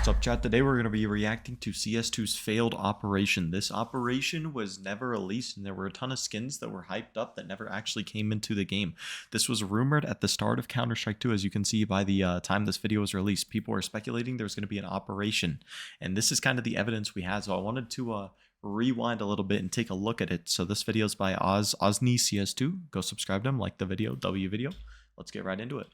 What's up, chat? Today we're going to be reacting to CS2's failed operation. This operation was never released, and there were a ton of skins that were hyped up that never actually came into the game. This was rumored at the start of Counter-Strike 2, as you can see by the time this video was released. People were speculating there was going to be an operation, and this is kind of the evidence we had. So I wanted to rewind a little bit and take a look at it. So this video is by Osni CS2. Go subscribe to him, like the video, W video. Let's get right into it.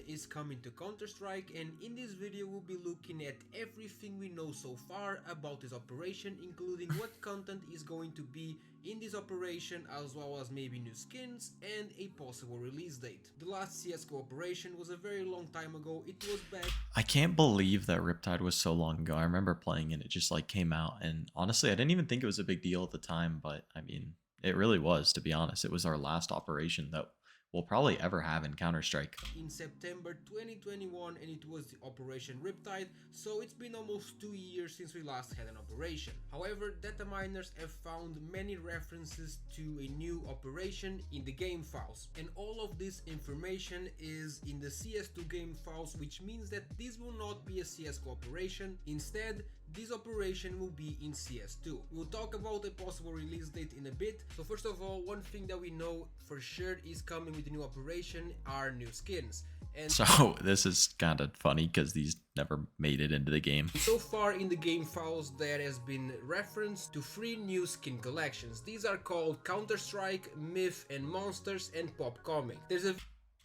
Is coming to Counter-Strike, and in this video we'll be looking at everything we know so far about this operation, including what content is going to be in this operation, as well as maybe new skins and a possible release date. The last CSGO operation was a very long time ago. It was back. I can't believe that Riptide was so long ago. I remember playing it, it just like came out, and honestly I didn't even think it was a big deal at the time, but I mean it really was, to be honest. It was our last operation that we'll probably ever have in Counter-Strike. In September 2021, and it was the Operation Riptide, so it's been almost 2 years since we last had an operation. However, data miners have found many references to a new operation in the game files, and all of this information is in the CS2 game files, which means that this will not be a CSGO operation. Instead, this operation will be in CS2. We'll talk about a possible release date in a bit. So first of all, one thing that we know for sure is coming with the new operation are new skins. And so this is kind of funny because these never made it into the game. So far in the game files there has been reference to 3 new skin collections. These are called Counter-Strike, Myth and Monsters, and Pop Comic. There's a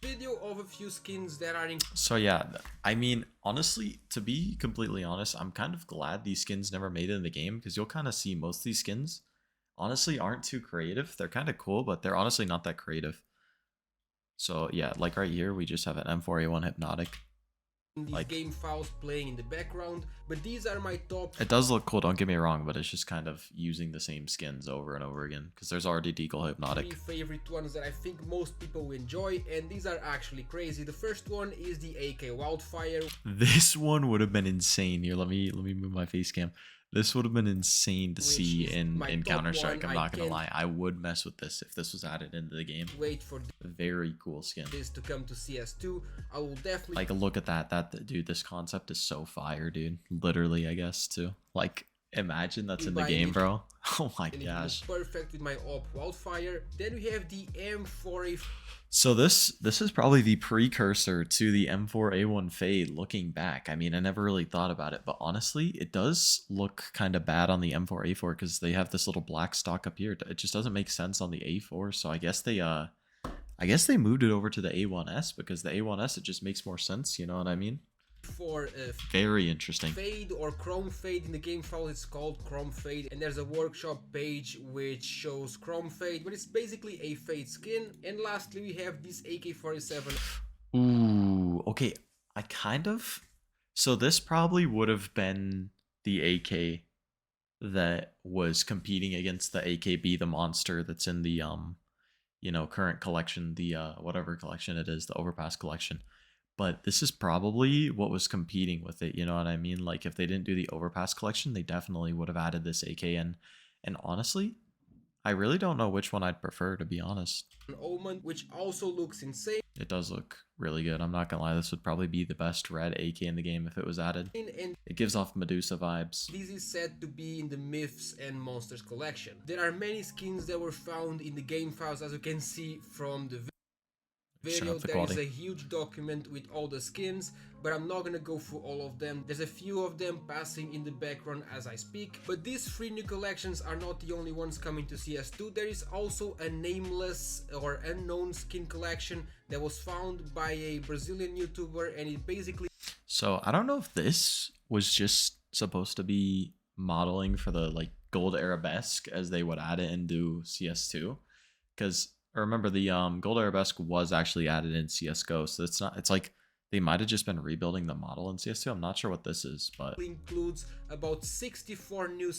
video of a few skins that are in. So yeah, I mean, honestly, to be completely honest, I'm kind of glad these skins never made it in the game, because you'll kind of see most of these skins honestly aren't too creative. They're kind of cool, but they're honestly not that creative. So yeah, like right here we just have an M4A1 Hypnotic. These like, game files playing in the background, but these are my top. It does look cool, don't get me wrong, but it's just kind of using the same skins over and over again, because there's already Deagle Hypnotic. 3 favorite ones that I think most people will enjoy, and these are actually crazy. The first one is the AK Wildfire. This one would have been insane. Here, let me move my face cam. This would have been insane to see in Counter-Strike. I'm not gonna lie, I would mess with this if this was added into the game. Wait for very cool skin. This to come to CS2. I will definitely like look at that. Dude, this concept is so fire, dude. Literally, I guess too. Like, imagine that's in the game, bro. Oh my gosh. Perfect with my op Wildfire. Then we have the M4A. So this is probably the precursor to the M4A1 Fade looking back. I mean, I never really thought about it, but honestly, it does look kind of bad on the M4A4 because they have this little black stock up here. It just doesn't make sense on the A4, so I guess they moved it over to the A1S, because the A1S, it just makes more sense, you know what I mean? For very interesting fade or chrome fade. In the game file it's called chrome fade, and there's a workshop page which shows chrome fade, but it's basically a fade skin. And lastly we have this AK-47. Ooh, okay, I kind of, so this probably would have been the AK that was competing against the AKB, the monster that's in the you know, current collection, the whatever collection it is, the Overpass collection. But this is probably what was competing with it, you know what I mean? Like, if they didn't do the Overpass collection, they definitely would have added this AK in. And honestly, I really don't know which one I'd prefer, to be honest. Omen, which also looks insane. It does look really good. I'm not gonna lie, this would probably be the best red AK in the game if it was added. And it gives off Medusa vibes. This is said to be in the Myths and Monsters collection. There are many skins that were found in the game files, as you can see from the video. There is a huge document with all the skins, but I'm not gonna go through all of them. There's a few of them passing in the background as I speak, but these 3 new collections are not the only ones coming to CS2. There is also a nameless or unknown skin collection that was found by a Brazilian YouTuber, and it basically, so I don't know if this was just supposed to be modeling for the like gold arabesque, as they would add it into CS2, because remember the gold arabesque was actually added in CSGO, so it's not, it's like they might have just been rebuilding the model in CS2. I'm not sure what this is, but includes about 64 new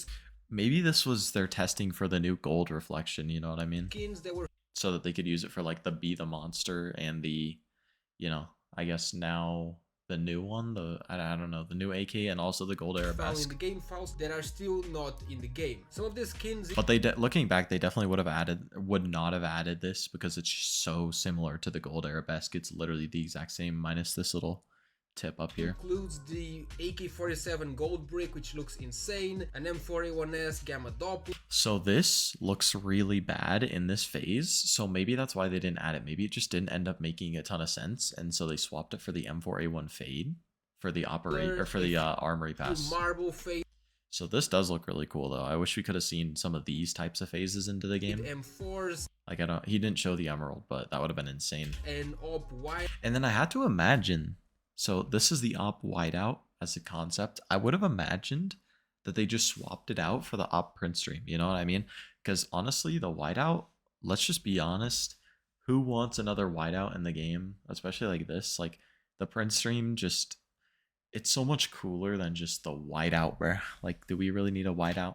maybe this was their testing for the new gold reflection, you know what I mean? Skins that were, so that they could use it for like the Be the Monster and the, you know, I guess now the new one, the I don't know, the new AK, and also the gold arabesque. In the game files that are still not in the game. Some of the skins, but they looking back, they definitely would not have added this, because it's so similar to the gold arabesque. It's literally the exact same, minus this little tip up here. Includes the AK-47 gold brick, which looks insane, an M4A1S gamma Doppler. So this looks really bad in this phase, so maybe that's why they didn't add it. Maybe it just didn't end up making a ton of sense, and so they swapped it for the M4A1 fade for the armory pass. Marble phase. So this does look really cool though. I wish we could have seen some of these types of phases into the game. M4s. Like he didn't show the emerald, but that would have been insane. And op white. And then I had to imagine, so this is the op whiteout as a concept. I would have imagined that they just swapped it out for the op print stream. You know what I mean? Because honestly, the whiteout, let's just be honest, who wants another whiteout in the game, especially like this? Like the print stream just, it's so much cooler than just the whiteout, bro. Like, do we really need a whiteout?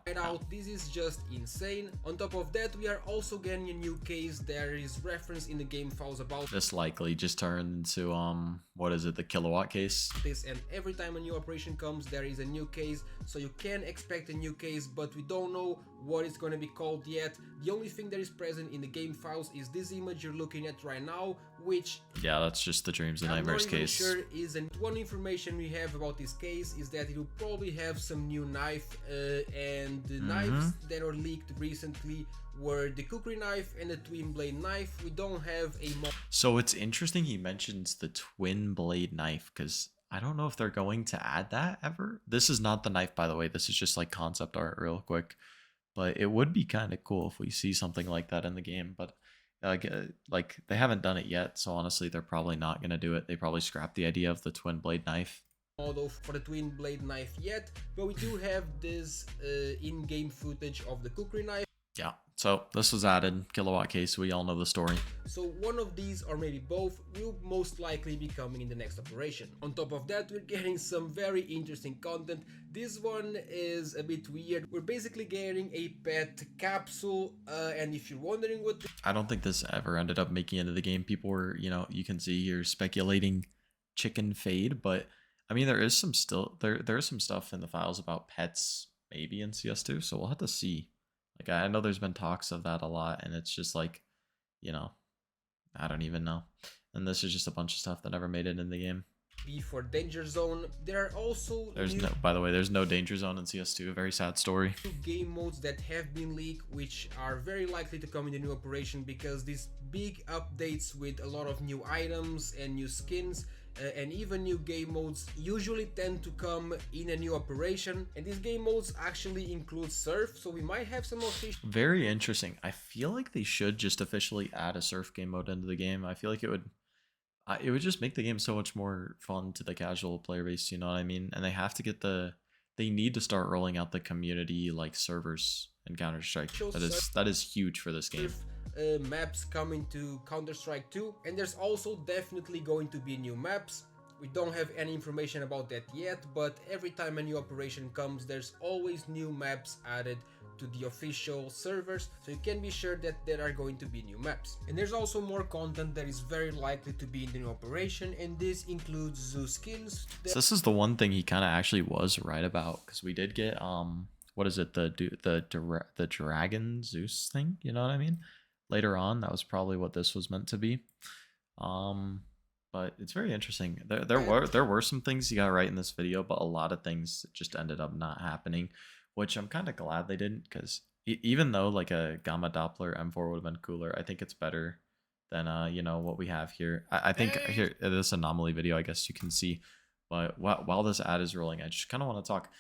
This is just insane. On top of that, we are also getting a new case. There is reference in the game files about this. Likely just turned into what is it, the kilowatt case? This, and every time a new operation comes, there is a new case, so you can expect a new case, but we don't know what it's going to be called yet. The only thing that is present in the game files is this image you're looking at right now, which, yeah, that's just the Dreams and Nightmares case. Sure isn't. One information we have about this case is that it will probably have some new knife, and the knives that were leaked recently were the kukri knife and the twin blade knife. We don't have a so it's interesting he mentions the twin blade knife, because I don't know if they're going to add that ever. This is not the knife, by the way. This is just like concept art real quick, but it would be kind of cool if we see something like that in the game. But like they haven't done it yet, so honestly they're probably not going to do it. They probably scrapped the idea of the twin blade knife model for the twin blade knife yet, but we do have this in-game footage of the kukri knife. Yeah, so this was added, kilowatt case, we all know the story. So one of these, or maybe both, will most likely be coming in the next operation. On top of that, we're getting some very interesting content. This one is a bit weird. We're basically getting a pet capsule, and if you're wondering what... I don't think this ever ended up making it into the game. People were, you know, you can see here speculating chicken fade, but I mean, there is some there's some stuff in the files about pets, maybe in CS2, so we'll have to see. Like, I know there's been talks of that a lot, and it's just like, you know, I don't even know. And this is just a bunch of stuff that never made it in the game. For Danger Zone, there are also by the way, there's no Danger Zone in CS2, a very sad story. Game modes that have been leaked, which are very likely to come in the new operation, because these big updates with a lot of new items and new skins, and even new game modes usually tend to come in a new operation, and these game modes actually include surf, so we might have some official... Very interesting. I feel like they should just officially add a surf game mode into the game. I feel like it would just make the game so much more fun to the casual player base, you know what I mean? And they have to get they need to start rolling out the community like servers in Counter-Strike. That is huge for this game. Maps coming to Counter-Strike 2, and there's also definitely going to be new maps. We don't have any information about that yet, but every time a new operation comes, there's always new maps added to the official servers, so you can be sure that there are going to be new maps. And there's also more content that is very likely to be in the new operation, and this includes zoo skins. So this is the one thing he kind of actually was right about, because we did get what is it, the dragon Zeus thing, you know what I mean? Later on, that was probably what this was meant to be. But it's very interesting. There were some things you got right in this video, but a lot of things just ended up not happening, which I'm kind of glad they didn't, because even though like a gamma Doppler M4 would have been cooler, I think it's better than you know, what we have here. I think here this anomaly video, I guess you can see. But while this ad is rolling, I just kind of want to talk.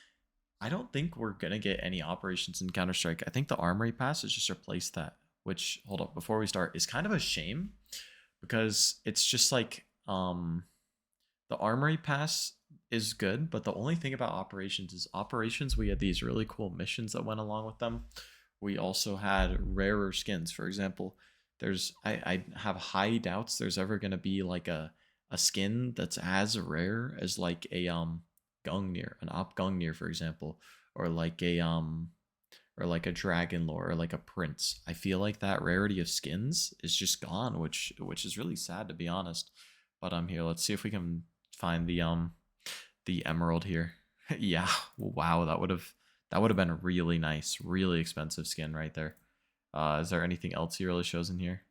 I don't think we're gonna get any operations in Counter-Strike. I think the armory pass has just replaced that. Which, hold up, before we start, is kind of a shame, because it's just like the armory pass is good, but the only thing about operations we had these really cool missions that went along with them. We also had rarer skins. For example, I have high doubts there's ever going to be like a skin that's as rare as like a Gungnir, an op Gungnir, for example, or like a dragon lore, or like a prince. I feel like that rarity of skins is just gone, which is really sad, to be honest. But here, let's see if we can find the emerald here. Yeah, wow, that would have been a really nice, really expensive skin right there. Is there anything else he really shows in here?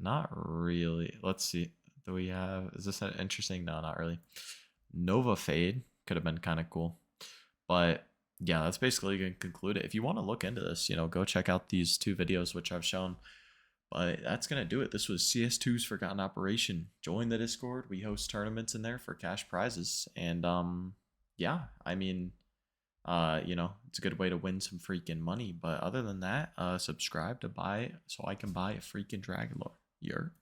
Not really. Let's see. do we have? Is this interesting? No, not really. Nova Fade could have been kind of cool. But yeah, that's basically going to conclude it. If you want to look into this, go check out these two videos which I've shown. But that's going to do it. This was CS2's Forgotten Operation. Join the Discord. We host tournaments in there for cash prizes. And yeah, I mean, it's a good way to win some freaking money. But other than that, subscribe to buy it so I can buy a freaking Dragon Lore. You're